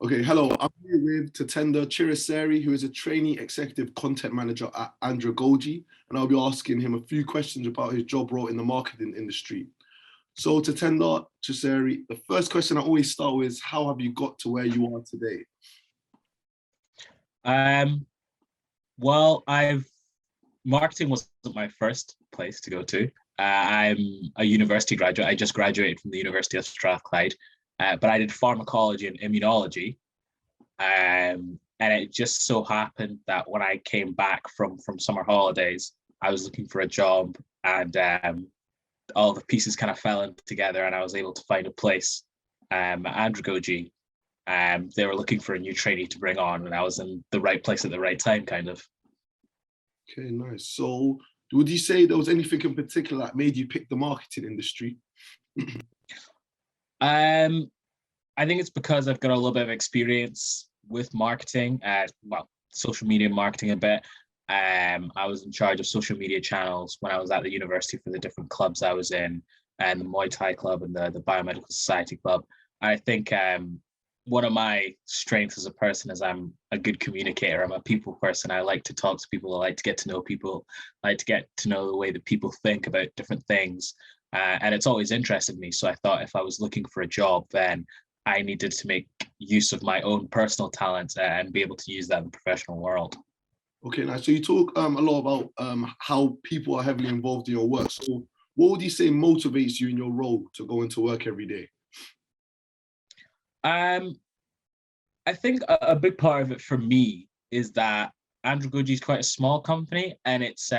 Okay, hello. I'm here with Tatenda Chriseri, who is a trainee executive content manager at Andragogy, and I'll be asking him a few questions about his job role in the marketing industry. So, Tatenda Chriseri, the first question I always start with is, how have you got to where you are today? Well, marketing wasn't my first place to go to. I'm a university graduate. I just graduated from the University of Strathclyde, but I did pharmacology and immunology. And it just so happened that when I came back from summer holidays, I was looking for a job, and all the pieces kind of fell in together, and I was able to find a place at Andragogy. They were looking for a new trainee to bring on, and I was in the right place at the right time, kind of. Okay, nice. So, would you say there was anything in particular that made you pick the marketing industry? I think it's because I've got a little bit of experience with marketing, social media marketing a bit. I was in charge of social media channels when I was at the university for the different clubs I was in, and the Muay Thai club and the Biomedical Society club. I think one of my strengths as a person is I'm a good communicator. I'm a people person. I like to talk to people. I like to get to know people. I like to get to know the way that people think about different things. And it's always interested me. So I thought if I was looking for a job, then I needed to make use of my own personal talents and be able to use that in the professional world. Okay, nice. So you talk a lot about how people are heavily involved in your work. So what would you say motivates you in your role to go into work every day? I think a big part of it for me is that Andragogy is quite a small company, and it's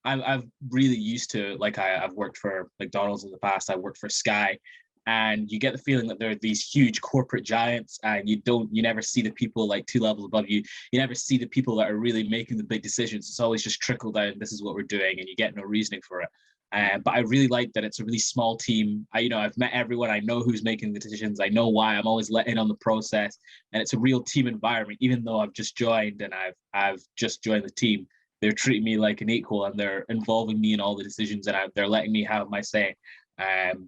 I've really used to, like, I've worked for McDonald's in the past. I worked for Sky, and you get the feeling that there are these huge corporate giants, and you never see the people like two levels above you. You never see the people that are really making the big decisions. It's always just trickle down. This is what we're doing, and you get no reasoning for it. But I really like that it's a really small team. I've met everyone. I know who's making the decisions. I know why. I'm always let in on the process, and it's a real team environment. Even though I've just joined and I've just joined the team, they're treating me like an equal, and they're involving me in all the decisions, and they're letting me have my say.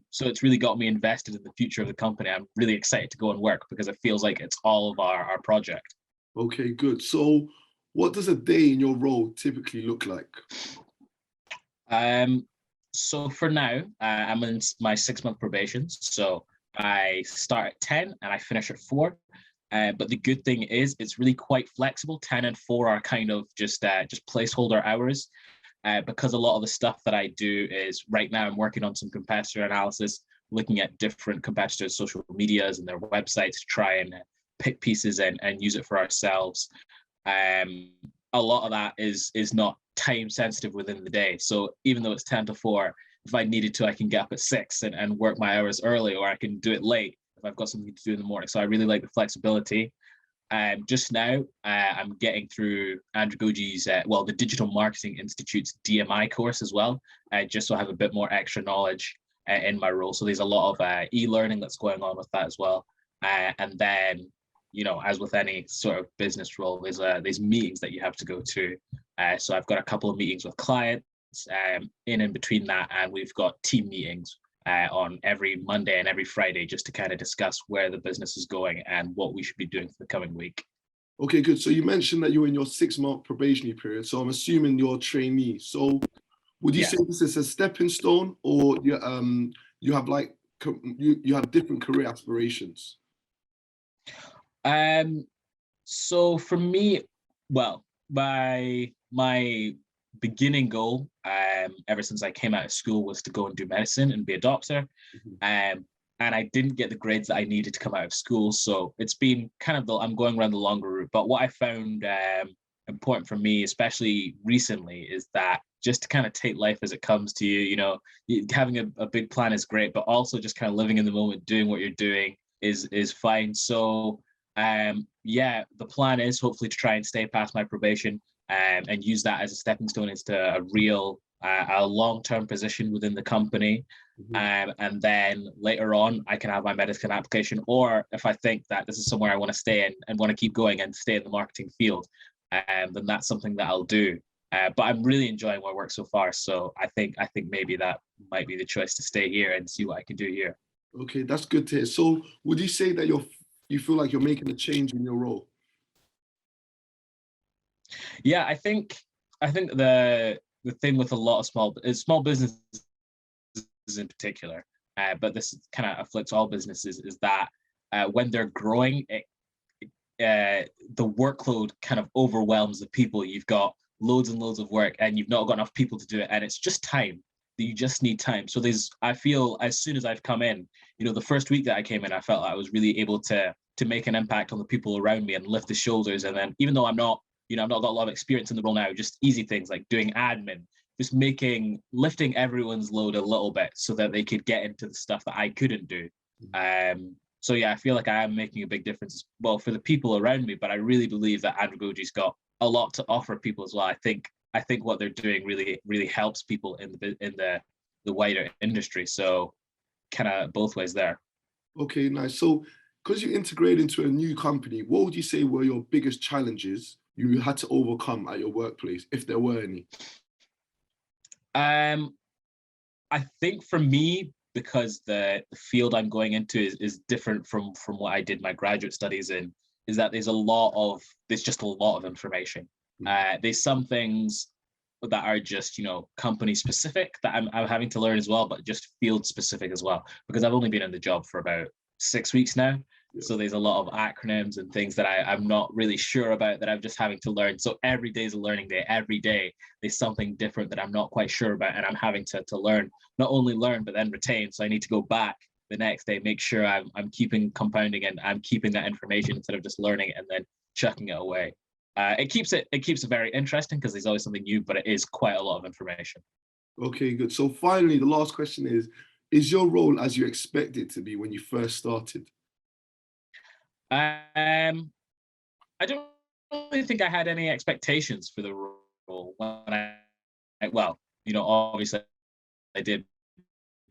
So it's really got me invested in the future of the company. I'm really excited to go and work because it feels like it's all of our project. Okay, good. So what does a day in your role typically look like? So for now, I'm in my 6-month probation. So I start at 10 and I finish at 4. But the good thing is it's really quite flexible. 10 and 4 are kind of just placeholder hours. Because a lot of the stuff that I do is right now I'm working on some competitor analysis, looking at different competitors' social medias and their websites to try and pick pieces and use it for ourselves. A lot of that is not time sensitive within the day. So even though it's 10 to 4, if I needed to, I can get up at 6 and work my hours early, or I can do it late if I've got something to do in the morning. So I really like the flexibility. Just now, I'm getting through Andragogy's, the Digital Marketing Institute's DMI course as well, just so I have a bit more extra knowledge in my role. So there's a lot of e-learning that's going on with that as well. And then, as with any sort of business role, there's meetings that you have to go to. So I've got a couple of meetings with clients in between that, and we've got team meetings on every Monday and every Friday, just to kind of discuss where the business is going and what we should be doing for the coming week. Okay, good. So you mentioned that you're in your 6-month probationary period. So I'm assuming you're a trainee. So would you say this is a stepping stone, or you have you have different career aspirations? So for me, well, my beginning goal, ever since I came out of school, was to go and do medicine and be a doctor. And I didn't get the grades that I needed to come out of school. So it's been kind of I'm going around the longer route. But what I found important for me, especially recently, is that just to kind of take life as it comes to you. Having a big plan is great, but also just kind of living in the moment, doing what you're doing is fine. So the plan is hopefully to try and stay past my probation and use that as a stepping stone into a real a long-term position within the company. And then later on, I can have my medicine application, or if I think that this is somewhere I want to stay in and want to keep going and stay in the marketing field, then that's something that I'll do. But I'm really enjoying my work so far. So I think maybe that might be the choice to stay here and see what I can do here. Okay, that's good to hear. So would you say that you're you feel like you're making a change in your role? Yeah, I think the thing with a lot of small businesses in particular, but this kind of afflicts all businesses, is that when they're growing, the workload kind of overwhelms the people. You've got loads and loads of work, and you've not got enough people to do it, and it's just time. You just need time. So I feel as soon as I've come in, the first week that I came in, I felt like I was really able to make an impact on the people around me and lift the shoulders. And then even though I've not got a lot of experience in the role now, just easy things like doing admin, just lifting everyone's load a little bit so that they could get into the stuff that I couldn't do. So yeah, I feel like I am making a big difference, well, for the people around me, but I really believe that Andragogy's got a lot to offer people as well. I think what they're doing really, really helps people in the wider industry. So kind of both ways there. Okay, nice. So because you integrated into a new company, what would you say were your biggest challenges you had to overcome at your workplace, if there were any? I think for me, because the field I'm going into is different from what I did my graduate studies in, is that there's just a lot of information. There's some things that are just, company specific that I'm having to learn as well, but just field specific as well, because I've only been in the job for about 6 weeks now. Yeah. So there's a lot of acronyms and things that I'm not really sure about that I'm just having to learn. So every day is a learning day. Every day there's something different that I'm not quite sure about, and I'm having to learn, not only learn, but then retain. So I need to go back the next day, make sure I'm keeping compounding and I'm keeping that information instead of just learning it and then chucking it away. It keeps it very interesting because there's always something new, but it is quite a lot of information. Okay, good. So finally, the last question is your role as you expect it to be when you first started? I don't really think I had any expectations for the role when obviously I did,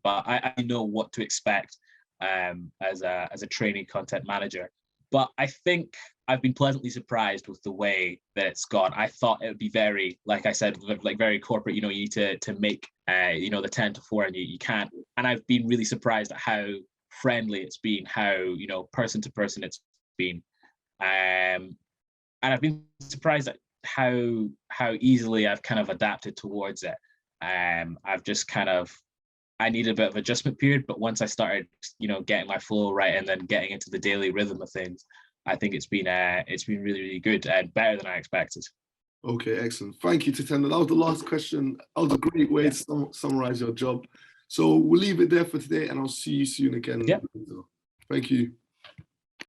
but I know what to expect as a trainee content manager. But I think I've been pleasantly surprised with the way that it's gone. I thought it would be very, like I said, like very corporate. You need to make the 10 to 4, and you can't. And I've been really surprised at how friendly it's been, how person to person it's been, and I've been surprised at how easily I've kind of adapted towards it. I've just I needed a bit of adjustment period, but once I started, getting my flow right and then getting into the daily rhythm of things, I think it's been really, really good and better than I expected. Okay, excellent. Thank you, Tatenda. That was the last question. That was a great way to summarize your job. So we'll leave it there for today, and I'll see you soon again. Yeah. Thank you.